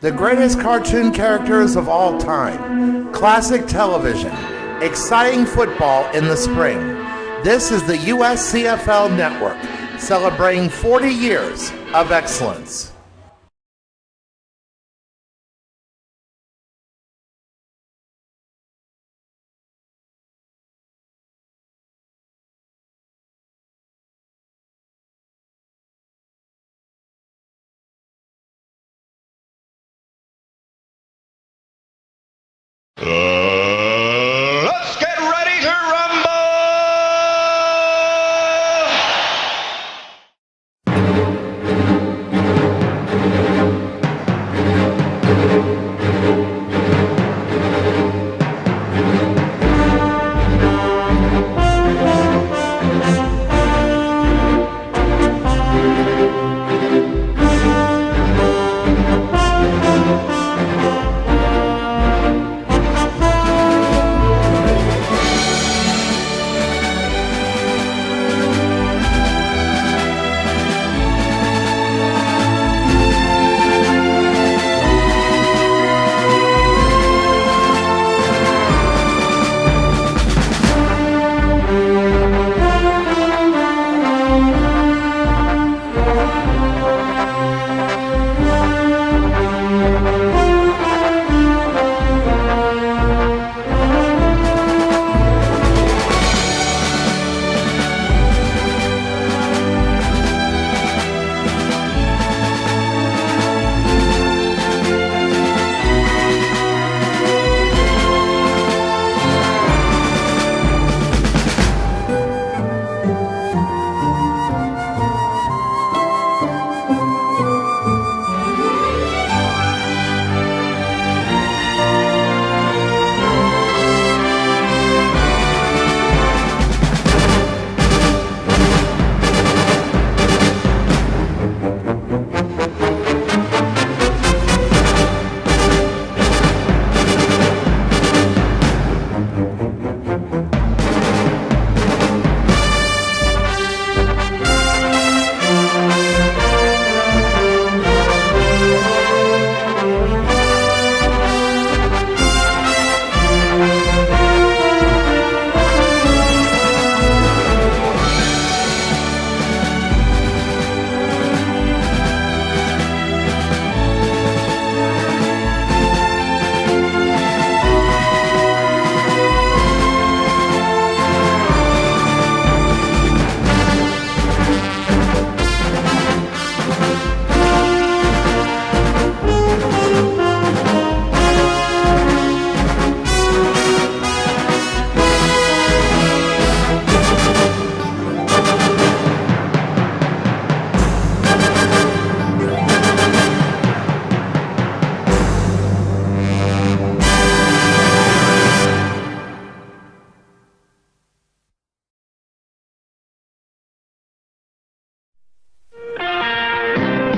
The greatest cartoon characters of all time, classic television, exciting football in the spring. This is the USCFL Network, celebrating 40 years of excellence. Let's get ready to rumble!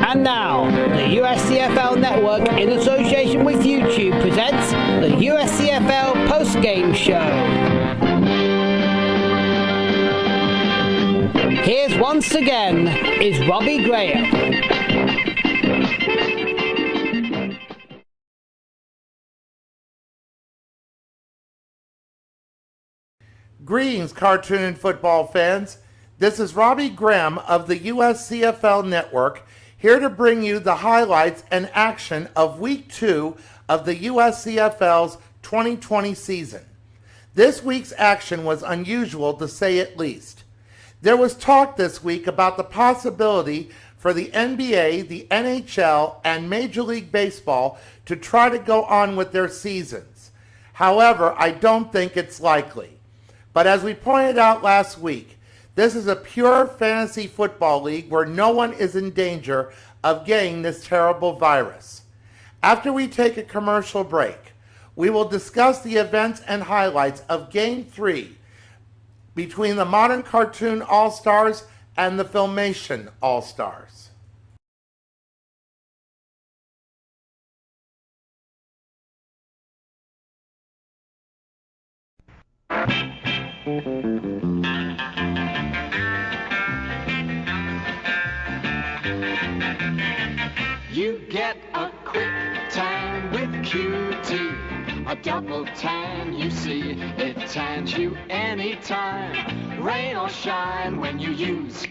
And now, the USCFL Network, in association with YouTube, presents the USCFL Postgame Show. Here's once again is Robbie Graham. Greetings, cartoon and football fans. This is Robbie Graham of the USCFL Network, here to bring you the highlights and action of Week 2 of the USCFL's 2020 season. This week's action was unusual, to say at least. There was talk this week about the possibility for the NBA, the NHL, and Major League Baseball to try to go on with their seasons. However, I don't think it's likely. But as we pointed out last week, this is a pure fantasy football league where no one is in danger of getting this terrible virus. After we take a commercial break, we will discuss the events and highlights of Game 3 between the Modern Cartoon All-Stars and the Filmation All-Stars. You get a quick time QT, a double tan, you see. It tans you anytime, rain or shine when you use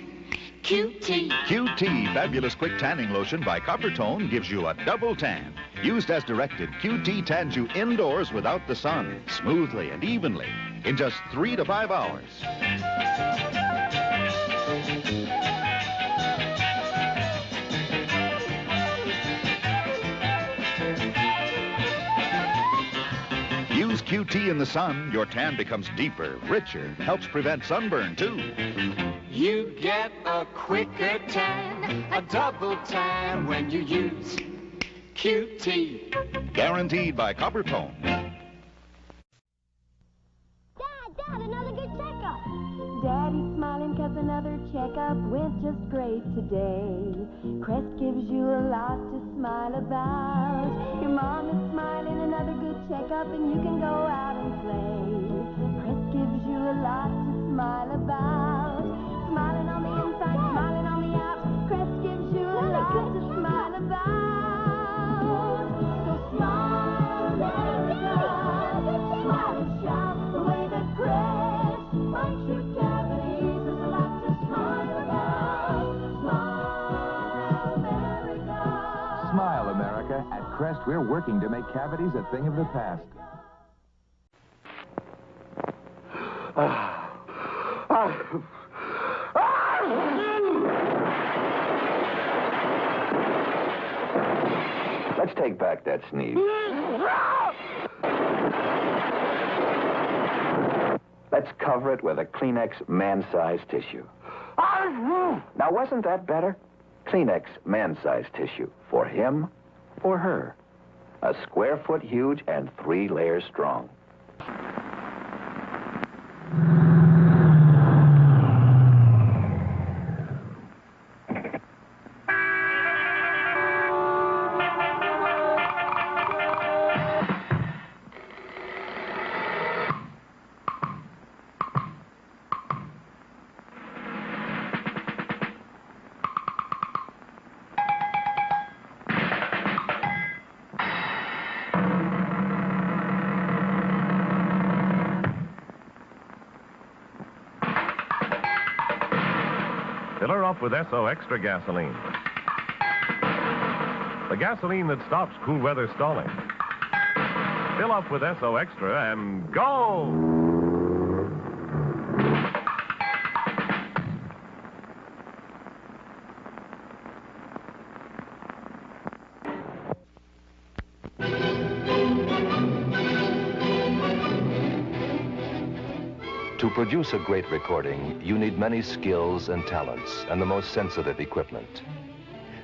QT. QT Fabulous Quick Tanning Lotion by Coppertone gives you a double tan. Used as directed, QT tans you indoors without the sun, smoothly and evenly, in just 3 to 5 hours. Use QT in the sun, your tan becomes deeper, richer, helps prevent sunburn too. You get a quicker tan, a double tan when you use QT. Guaranteed by Coppertone. Dad, another good checkup. Daddy's smiling 'cause another checkup went just great today. Crest gives you a lot to smile about. Your mom is smiling, another good checkup, and you can go out and play. Crest gives you a lot to smile about. Smiling on the inside, smiling on the out. Crest gives you a lot to smile about. So smile, America. Smile and shout the way that Crest fights your cavities. There's a lot to smile about. Smile, America. Smile, America. At Crest, we're working to make cavities a thing of the past. Let's take back that sneeze. Let's cover it with a Kleenex man-sized tissue. Now, wasn't that better? Kleenex man-sized tissue. For him, for her. A square foot huge and 3 layers strong. Fill her up with SO Extra gasoline. The gasoline that stops cool weather stalling. Fill up with SO Extra and go! To produce a great recording, you need many skills and talents and the most sensitive equipment.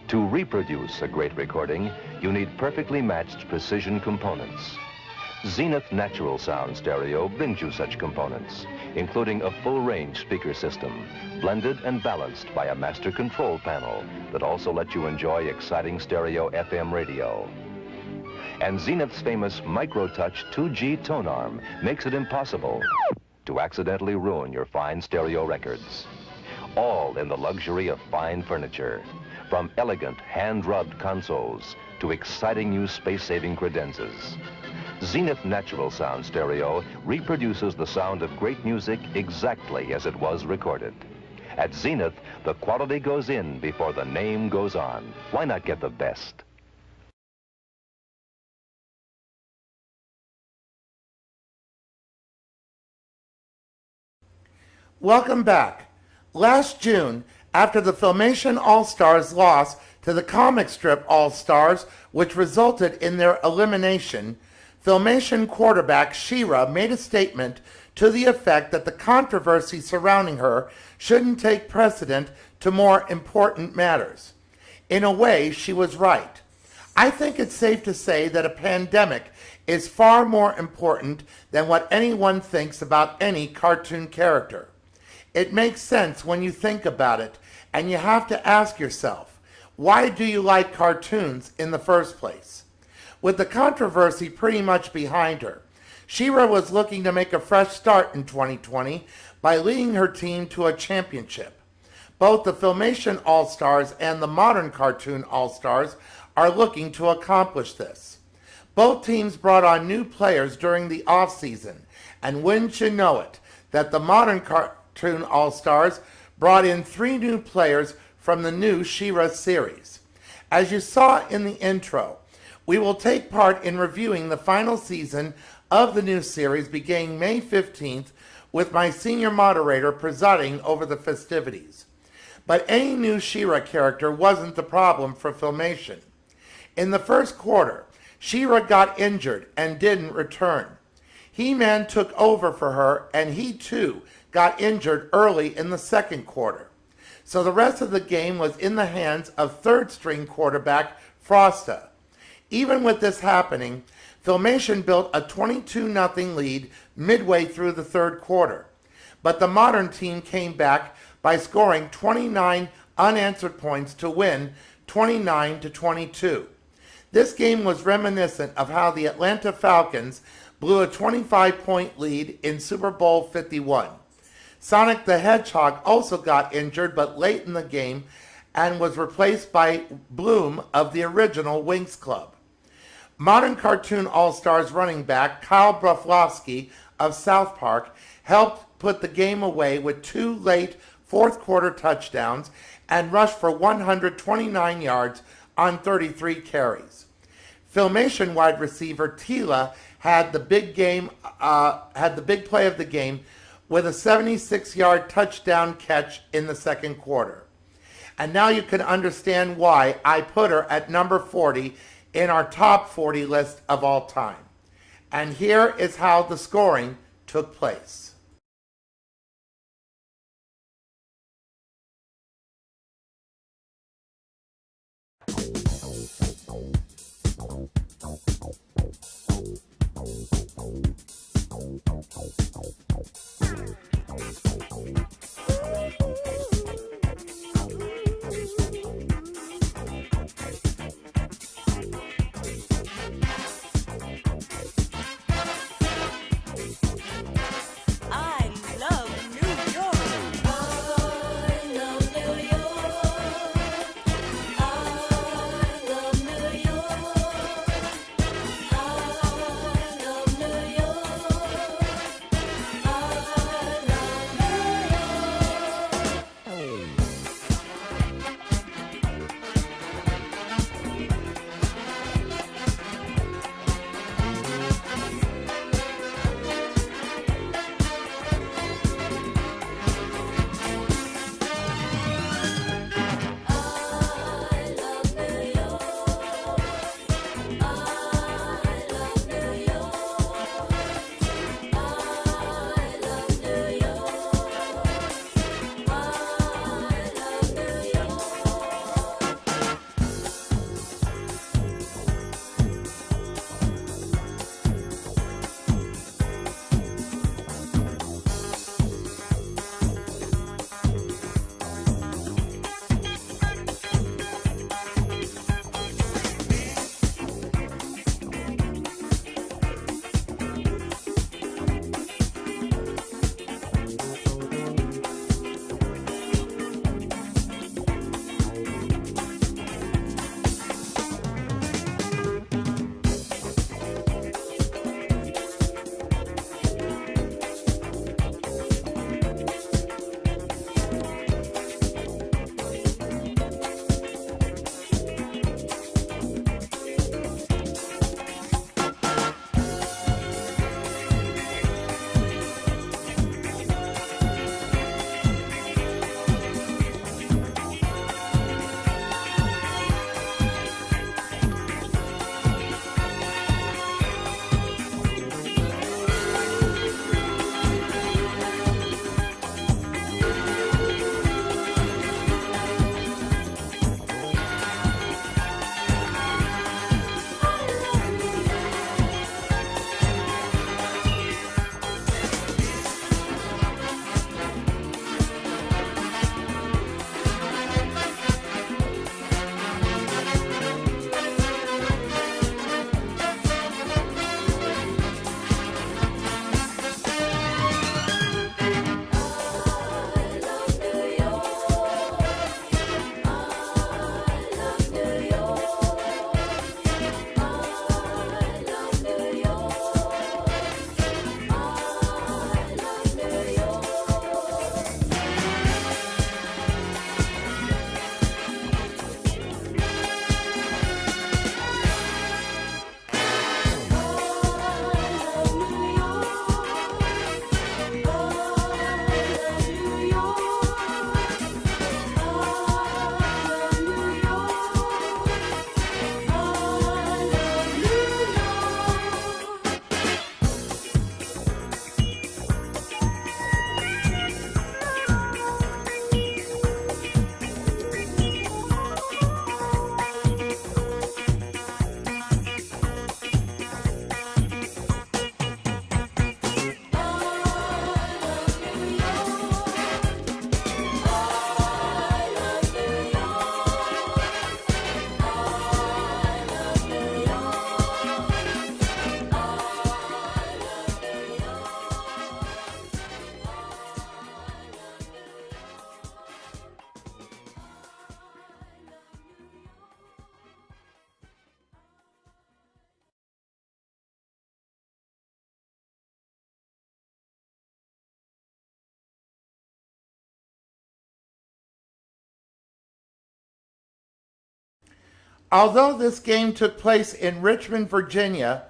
To reproduce a great recording, you need perfectly matched precision components. Zenith Natural Sound Stereo brings you such components, including a full-range speaker system, blended and balanced by a master control panel that also lets you enjoy exciting stereo FM radio. And Zenith's famous MicroTouch 2G tone arm makes it impossible to accidentally ruin your fine stereo records. All in the luxury of fine furniture, from elegant hand-rubbed consoles to exciting new space-saving credenzas. Zenith Natural Sound Stereo reproduces the sound of great music exactly as it was recorded. At Zenith, the quality goes in before the name goes on. Why not get the best? Welcome back. Last June, after the Filmation All-Stars loss to the comic strip All-Stars, which resulted in their elimination, Filmation quarterback She-Ra made a statement to the effect that the controversy surrounding her shouldn't take precedent to more important matters. In a way, she was right. I think it's safe to say that a pandemic is far more important than what anyone thinks about any cartoon character. It makes sense when you think about it, and you have to ask yourself, why do you like cartoons in the first place? With the controversy pretty much behind her, She-Ra was looking to make a fresh start in 2020 by leading her team to a championship. Both the Filmation All-Stars and the modern cartoon All-Stars are looking to accomplish this. Both teams brought on new players during the offseason, and wouldn't you know it, that the modern Cartoon All-Stars brought in 3 new players from the new She-Ra series. As you saw in the intro, we will take part in reviewing the final season of the new series beginning May 15th with my senior moderator presiding over the festivities. But any new She-Ra character wasn't the problem for Filmation. In the first quarter, She-Ra got injured and didn't return. He-Man took over for her, and he too got injured early in the second quarter. So the rest of the game was in the hands of third-string quarterback Frosta. Even with this happening, Filmation built a 22-0 lead midway through the third quarter. But the modern team came back by scoring 29 unanswered points to win 29-22. This game was reminiscent of how the Atlanta Falcons blew a 25-point lead in Super Bowl 51. Sonic the Hedgehog also got injured but late in the game and was replaced by Bloom of the original Winx Club. Modern Cartoon All-Stars running back Kyle Broflovsky of South Park helped put the game away with 2 late fourth quarter touchdowns and rushed for 129 yards on 33 carries. Filmation wide receiver Tila had the big play of the game with a 76-yard touchdown catch in the second quarter. And now you can understand why I put her at number 40 in our top 40 list of all time. And here is how the scoring took place. Although this game took place in Richmond, Virginia,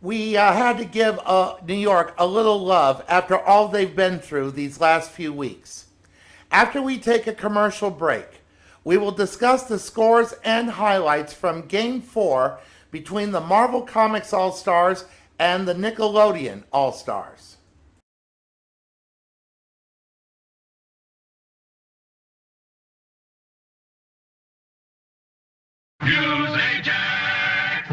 we had to give New York a little love after all they've been through these last few weeks. After we take a commercial break, we will discuss the scores and highlights from Game 4 between the Marvel Comics All-Stars and the Nickelodeon All-Stars. Use Ajax!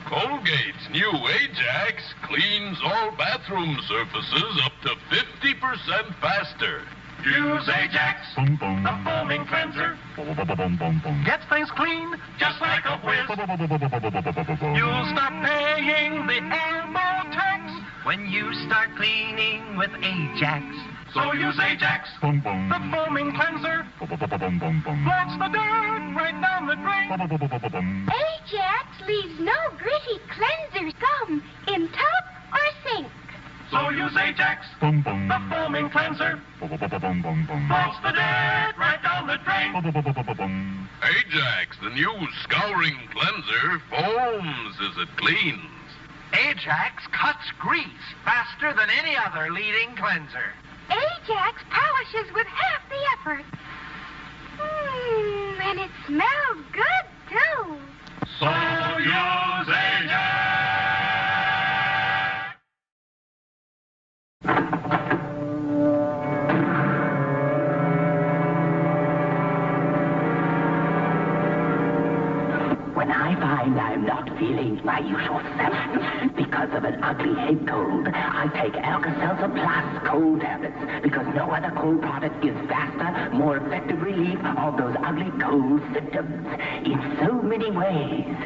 Colgate's new Ajax cleans all bathroom surfaces up to 50% faster. Use Ajax, the foaming cleanser. Gets things clean just like a whiz. You'll stop paying the elbow tax when you start cleaning with Ajax. So use Ajax, the foaming cleanser. Flush the dirt right down the drain. Ajax leaves no gritty cleanser scum in tub or sink. So use Ajax, the foaming cleanser. Flush the dirt right down the drain. Ajax, the new scouring cleanser, foams as it cleans. Ajax cuts grease faster than any other leading cleanser. Ajax polishes with half the effort. And it smells good, too. So use Ajax! When I find I'm not feeling my usual self because of an ugly head cold, I take Alka-Seltzer Plus cold tablets because no other cold product gives faster, more effective relief of those ugly cold symptoms in so many ways.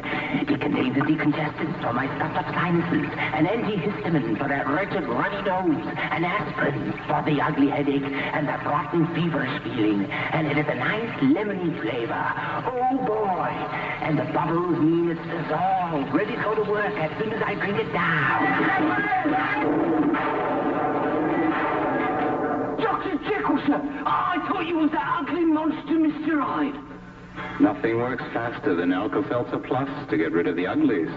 It contains a decongestant for my stuffed-up sinuses, an antihistamine for that wretched runny nose, an aspirin for the ugly headache and the rotten feverish feeling, and it has a nice lemony flavor. Oh boy! And the bubbles mean it's dissolved, ready to go to work as soon as I drink it down. Dr. Jekyll, sir! I thought you was that ugly monster, Mr. Hyde. Nothing works faster than Alka-Seltzer Plus to get rid of the uglies.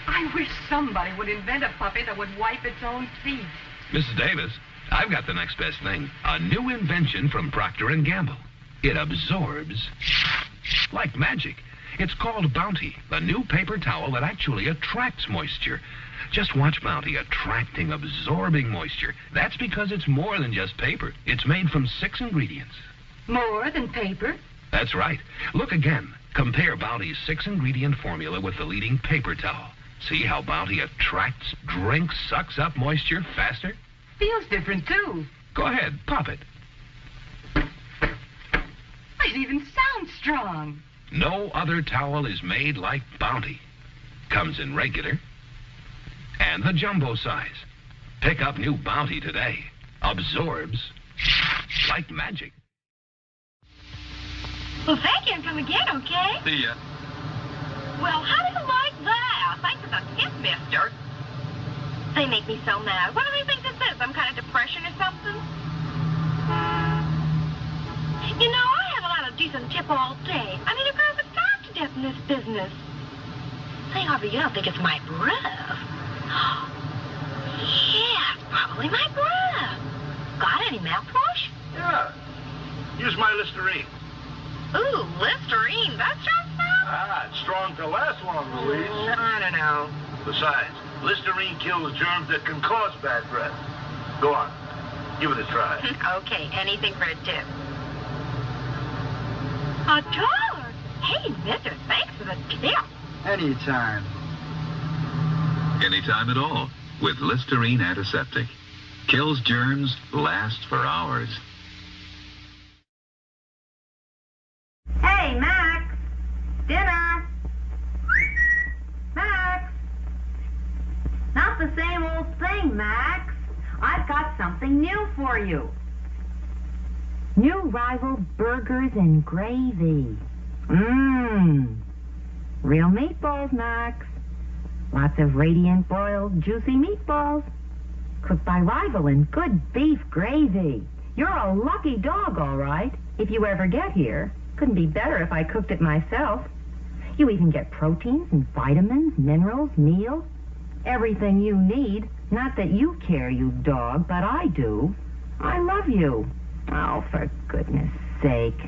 I wish somebody would invent a puppy that would wipe its own feet. Mrs. Davis, I've got the next best thing. A new invention from Procter & Gamble. It absorbs like magic. It's called Bounty, the new paper towel that actually attracts moisture. Just watch Bounty attracting, absorbing moisture. That's because it's more than just paper. It's made from 6 ingredients. More than paper? That's right. Look again. Compare Bounty's 6-ingredient formula with the leading paper towel. See how Bounty attracts, drinks, sucks up moisture faster? Feels different, too. Go ahead, pop it. It even sounds strong. No other towel is made like Bounty. Comes in regular and the jumbo size. Pick up new Bounty today. Absorbs like magic. Well, thank you, and come again, okay? See ya. Well, how do you like that? Thanks for the tip, mister. They make me so mad. What do they think this is? Some kind of depression or something? You know, I haven't had a decent tip all day. I mean, a girl would starve to death in this business. Say, Harvey, you don't think it's my breath? Yeah, it's probably my breath. Got any mouthwash? Yeah. Use my Listerine. Ooh, Listerine. That's strong stuff? It's strong to last long, Louise. I don't know. Besides, Listerine kills germs that can cause bad breath. Go on. Give it a try. Okay, anything for a tip. $1. Hey, mister, thanks for the tip. Anytime. Anytime at all with Listerine Antiseptic. Kills germs, lasts for hours. Hey, Max. Dinner. Max. Not the same old thing, Max. I've got something new for you. New Rival burgers and gravy. Mmm. Real meatballs, Max. Lots of radiant boiled, juicy meatballs. Cooked by Rival in good beef gravy. You're a lucky dog, all right. If you ever get here. Couldn't be better if I cooked it myself. You even get proteins and vitamins, minerals, meals. Everything you need. Not that you care, you dog, but I do. I love you. Oh, for goodness sake.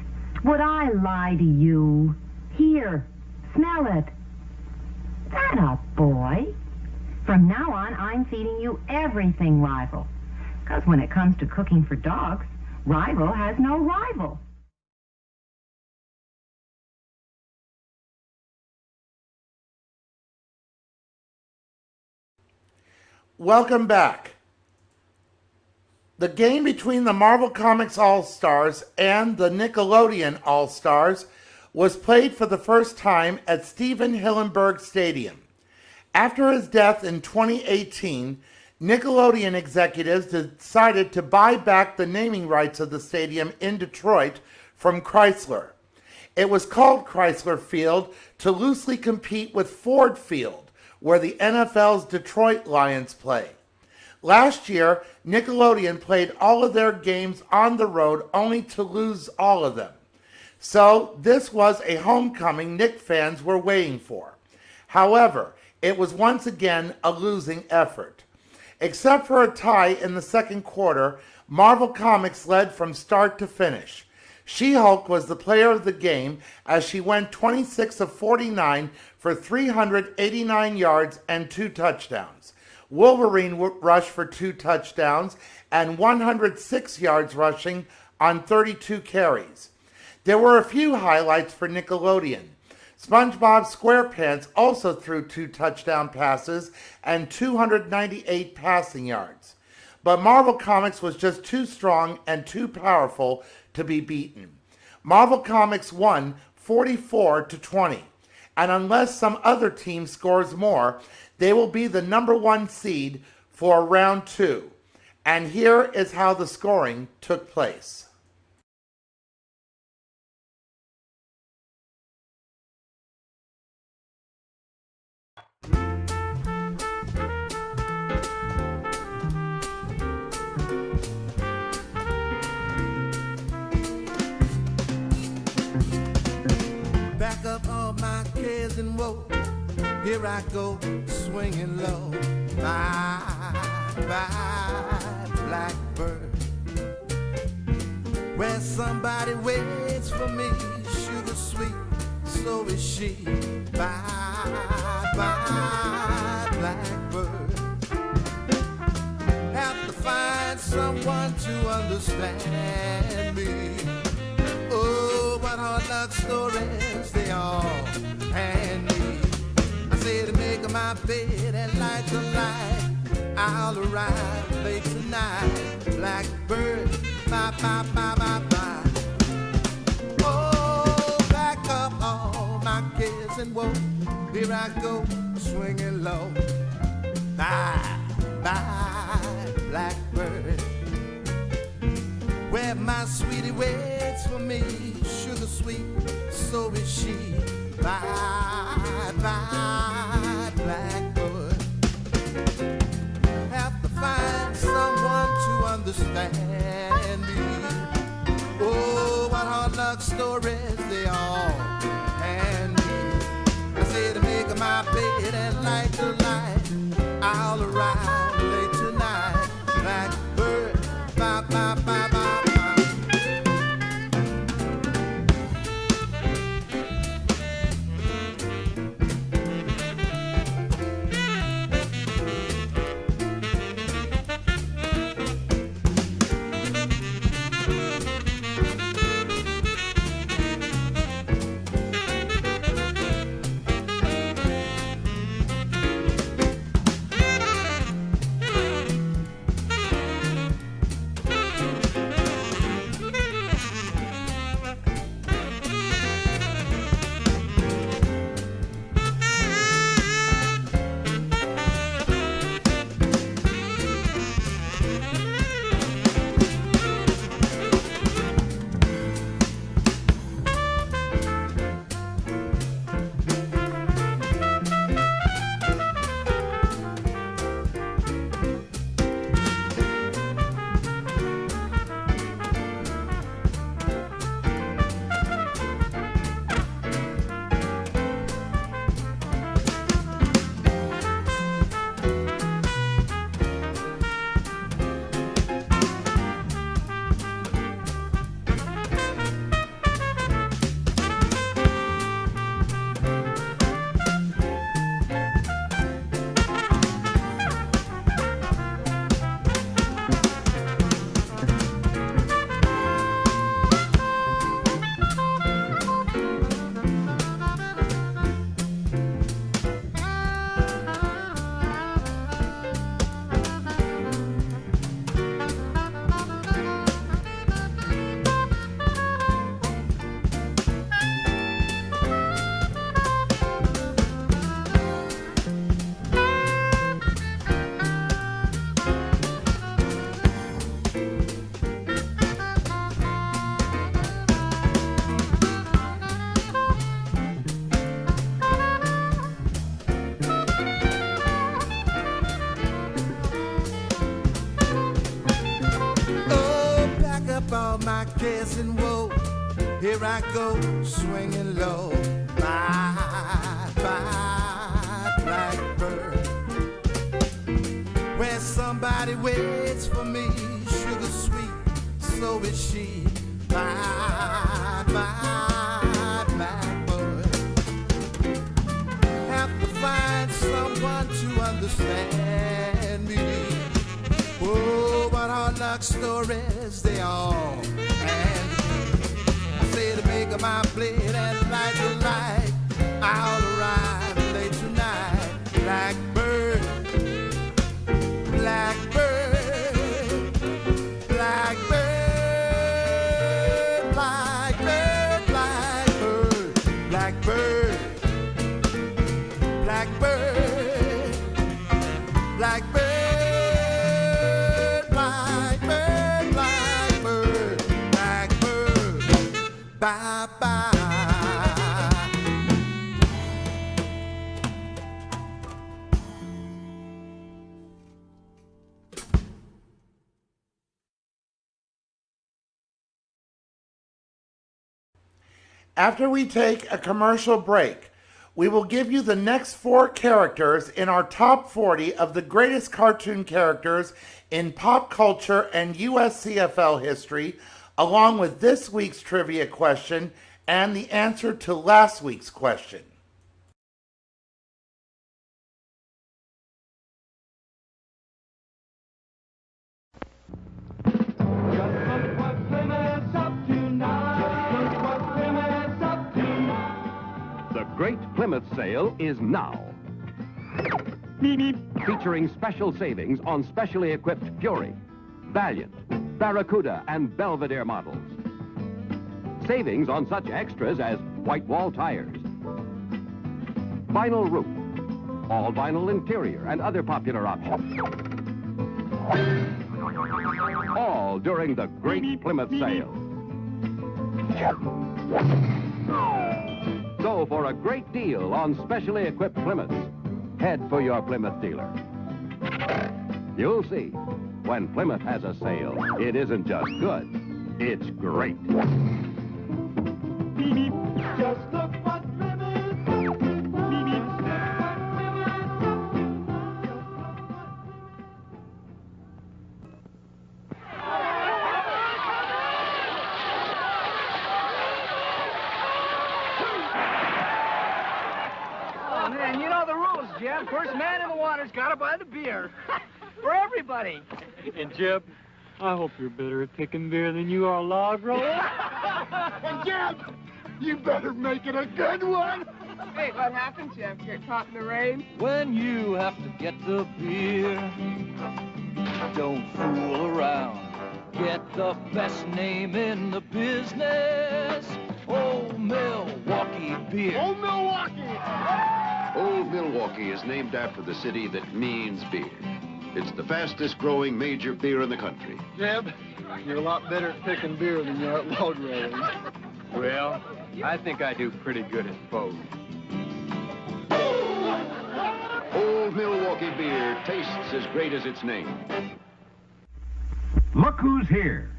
Would I lie to you? Here, smell it. That a boy. From now on, I'm feeding you everything, Rival. Because when it comes to cooking for dogs, Rival has no rival. Welcome back. The game between the Marvel Comics All-Stars and the Nickelodeon All-Stars was played for the first time at Steven Hillenburg Stadium. After his death in 2018, Nickelodeon executives decided to buy back the naming rights of the stadium in Detroit from Chrysler. It was called Chrysler Field to loosely compete with Ford Field, where the NFL's Detroit Lions play. Last year, Nickelodeon played all of their games on the road only to lose all of them. So this was a homecoming Nick fans were waiting for. However, it was once again a losing effort. Except for a tie in the second quarter, Marvel Comics led from start to finish. She-Hulk was the player of the game as she went 26 of 49 for 389 yards and 2 touchdowns. Wolverine rushed for 2 touchdowns and 106 yards rushing on 32 carries. There were a few highlights for Nickelodeon. SpongeBob SquarePants also threw 2 touchdown passes and 298 passing yards. But Marvel Comics was just too strong and too powerful to be beaten. Marvel Comics won 44-20, and unless some other team scores more, they will be the number 1 seed for round 2. And here is how the scoring took place. Back up all my cares and woe. Here I go, swinging low. Bye, bye, blackbird. Where somebody waits for me, sugar sweet, so is she. Bye, bye, blackbird. Have to find someone to understand me. Oh, what hard luck stories they all hand me. I say to make my bed and light the light, I'll arrive late tonight. Blackbird, bye, bye, bye, bye, bye. Oh, back up all my cares and woe. Here I go, swinging low. Bye, bye, blackbird. Where my sweetie waits for me, sugar sweet, so is she. Bye, bye, blackbird. Have to find someone to understand me. Oh, what hard luck stories they all hand me. I say to make my bed and light the light, I'll arrive late tonight. Blackbird, bye, bye, bye, bye. I go swinging low. Bye, bye, blackbird. Where somebody waits for me, sugar sweet, so is she. Bye, bye, blackbird. Have to find someone to understand me. Oh, but hard luck stories, they all hand me. I say to make up my blade and light the light, I'll arrive late tonight. Blackbird, blackbird, blackbird, blackbird, blackbird, blackbird, blackbird, blackbird. Bye-bye. After we take a commercial break, we will give you the next 4 characters in our top 40 of the greatest cartoon characters in pop culture and USCFL history, along with this week's trivia question and the answer to last week's question. The Great Plymouth Sale is now. Featuring special savings on specially equipped Fury, Valiant, Barracuda, and Belvedere models. Savings on such extras as white wall tires, vinyl roof, all vinyl interior, and other popular options. All during the Great Plymouth Sale. So for a great deal on specially equipped Plymouths, head for your Plymouth dealer. You'll see, when Plymouth has a sale, it isn't just good, it's great. Just look what Oh, man, you know the rules, Jeb. First man in the water's got to buy the beer. For everybody. And Jeb, I hope you're better at picking beer than you are log rolling. And Jeb, you better make it a good one. Wait, what happened, Jeb? Get caught in the rain? When you have to get the beer, don't fool around. Get the best name in the business. Old Milwaukee beer. Old Milwaukee! Old Milwaukee is named after the city that means beer. It's the fastest growing major beer in the country. Jeb, you're a lot better at picking beer than you are at log rolling. Well, I think I do pretty good at both. Old Milwaukee beer tastes as great as its name. Look who's here.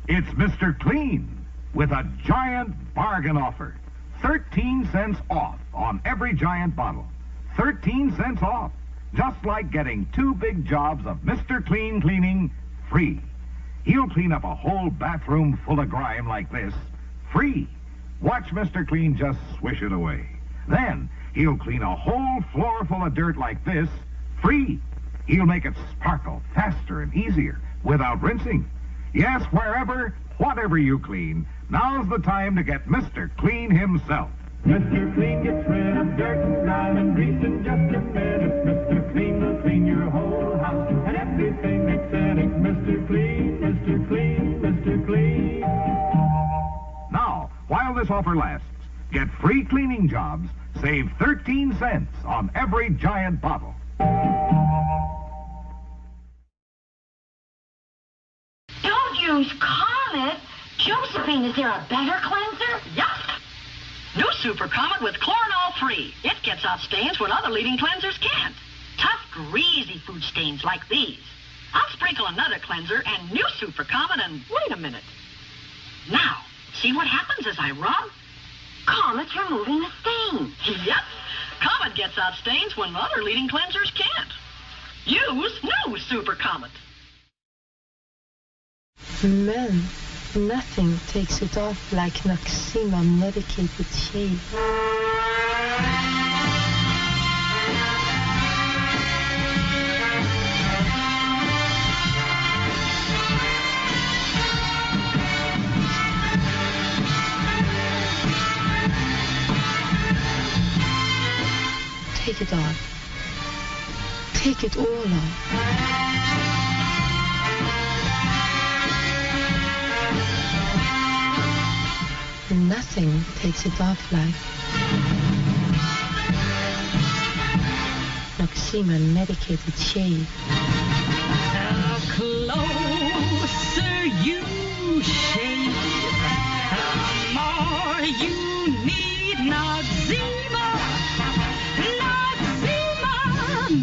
It's Mr. Clean with a giant bargain offer. 13 cents off on every giant bottle. 13 cents off. Just like getting 2 big jobs of Mr. Clean cleaning free. He'll clean up a whole bathroom full of grime like this, free. Watch Mr. Clean just swish it away. Then he'll clean a whole floor full of dirt like this, free. He'll make it sparkle faster and easier without rinsing. Yes, wherever, whatever you clean, now's the time to get Mr. Clean himself. Mr. Clean gets rid of dirt and grime and grease in just a minute. Mr. Clean will clean your whole house and everything that's in it. Mr. Clean, Mr. Clean, Mr. Clean. Now, while this offer lasts, get free cleaning jobs, save 13 cents on every giant bottle. Don't use Comet. Josephine, is there a better cleanser? Yuck! New Super Comet with chlorinol free. It gets out stains when other leading cleansers can't. Tough, greasy food stains like these. I'll sprinkle another cleanser and new Super Comet and wait a minute. Now, See what happens as I rub? Comet's removing the stain. Yep. Comet gets out stains when other leading cleansers can't. Use new Super Comet. Men, nothing takes it off like Noxema medicated shave. Take it off. Take it all off. Nothing takes it off like Noxema medicated shave. The closer you shave, the more you need Noxema. Noxema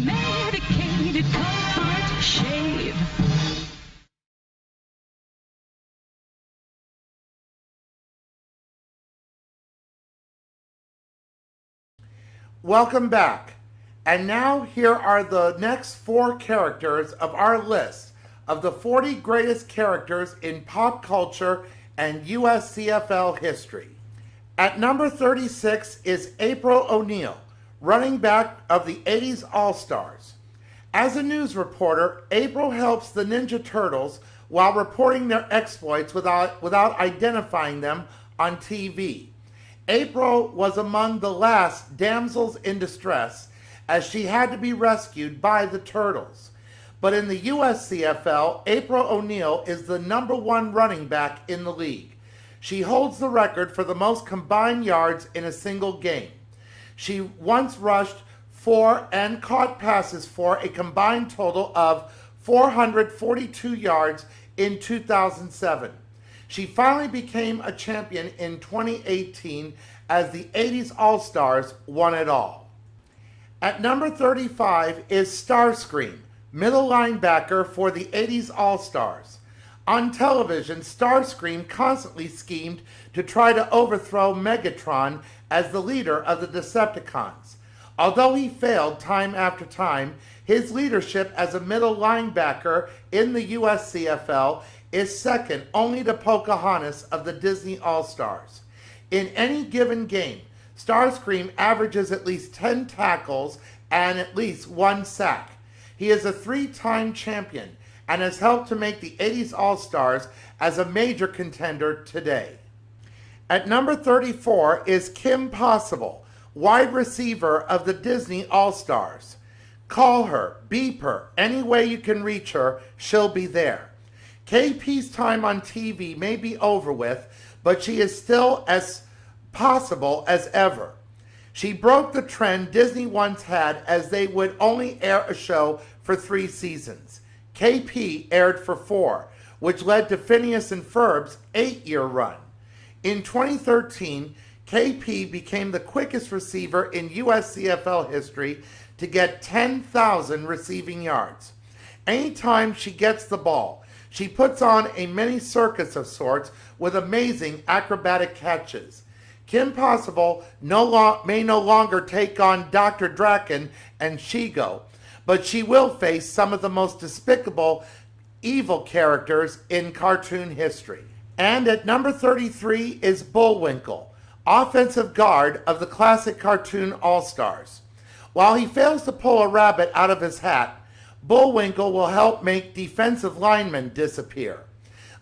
medicated comfort shave. Welcome back. And now here are the next 4 characters of our list of the 40 greatest characters in pop culture and USCFL history. At number 36 is April O'Neil, running back of the 80s All-Stars. As a news reporter, April helps the Ninja Turtles while reporting their exploits without identifying them on TV. April was among the last damsels in distress as she had to be rescued by the Turtles. But in the USCFL, April O'Neil is the number 1 running back in the league. She holds the record for the most combined yards in a single game. She once rushed for and caught passes for a combined total of 442 yards in 2007. She finally became a champion in 2018 as the 80s All-Stars won it all. At number 35 is Starscream, middle linebacker for the 80s All-Stars. On television, Starscream constantly schemed to try to overthrow Megatron as the leader of the Decepticons. Although he failed time after time, his leadership as a middle linebacker in the USCFL is second only to Pocahontas of the Disney All-Stars. In any given game, Starscream averages at least 10 tackles and at least 1 sack. He is a 3-time champion and has helped to make the 80s All-Stars as a major contender today. At number 34 is Kim Possible, wide receiver of the Disney All-Stars. Call her, beep her, any way you can reach her, she'll be there. KP's time on TV may be over with, but she is still as possible as ever. She broke the trend Disney once had as they would only air a show for 3 seasons. KP aired for 4, which led to Phineas and Ferb's 8-year run. In 2013, KP became the quickest receiver in USCFL history to get 10,000 receiving yards. Anytime she gets the ball, she puts on a mini circus of sorts with amazing acrobatic catches. Kim Possible may no longer take on Dr. Draken and Shigo, but she will face some of the most despicable evil characters in cartoon history. And at number 33 is Bullwinkle, offensive guard of the classic cartoon All-Stars. While he fails to pull a rabbit out of his hat, Bullwinkle will help make defensive linemen disappear.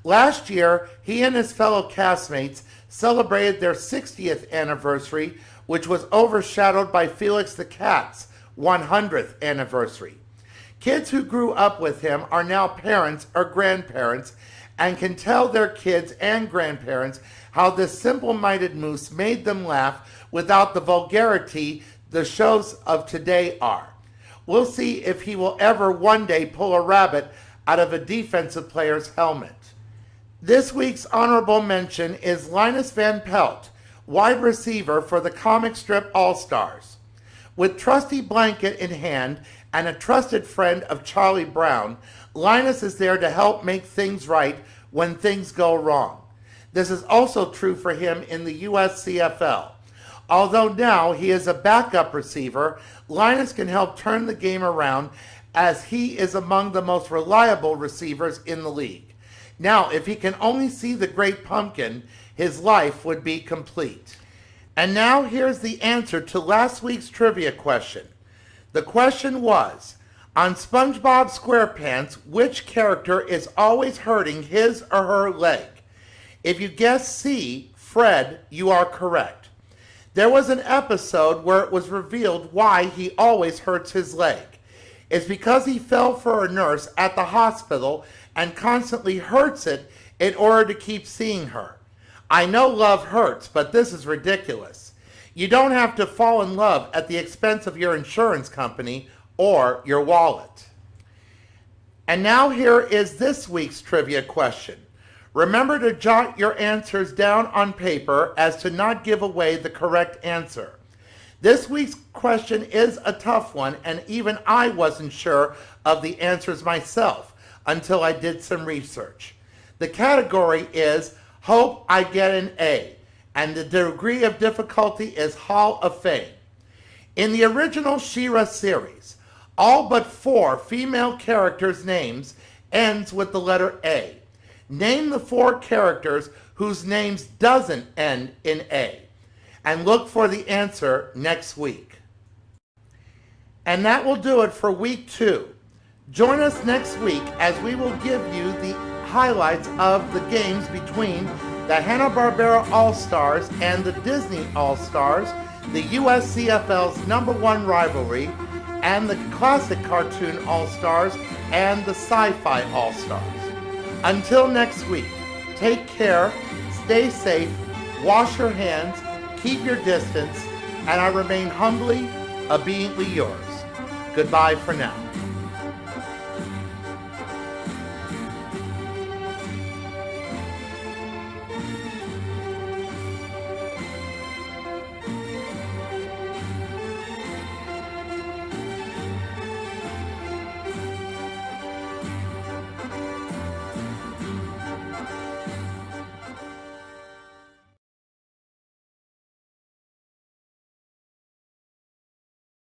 Last year, he and his fellow castmates celebrated their 60th anniversary, which was overshadowed by Felix the Cat's 100th anniversary. Kids who grew up with him are now parents or grandparents and can tell their kids and grandparents how this simple-minded moose made them laugh without the vulgarity the shows of today are. We'll see if he will ever one day pull a rabbit out of a defensive player's helmet. This week's honorable mention is Linus Van Pelt, wide receiver for the comic strip All-Stars. With trusty blanket in hand and a trusted friend of Charlie Brown, Linus is there to help make things right when things go wrong. This is also true for him in the USCFL. Although now he is a backup receiver, Linus can help turn the game around as he is among the most reliable receivers in the league. Now, if he can only see the Great Pumpkin, his life would be complete. And now here's the answer to last week's trivia question. The question was, on SpongeBob SquarePants, which character is always hurting his or her leg? If you guessed C, Fred, you are correct. There was an episode where it was revealed why he always hurts his leg. It's because he fell for a nurse at the hospital and constantly hurts it in order to keep seeing her. I know love hurts, but this is ridiculous. You don't have to fall in love at the expense of your insurance company or your wallet. And now here is this week's trivia question. Remember to jot your answers down on paper as to not give away the correct answer. This week's question is a tough one, and even I wasn't sure of the answers myself until I did some research. The category is Hope I Get an A, and the degree of difficulty is Hall of Fame. In the original She-Ra series, all but 4 female characters' names ends with the letter A. Name the 4 characters whose names doesn't end in A. And look for the answer next week. And that will do it for week 2. Join us next week as we will give you the highlights of the games between the Hanna-Barbera All-Stars and the Disney All-Stars, the USCFL's #1 rivalry, and the classic cartoon All-Stars and the sci-fi All-Stars. Until next week, take care, stay safe, wash your hands, keep your distance, and I remain humbly, obediently yours. Goodbye for now.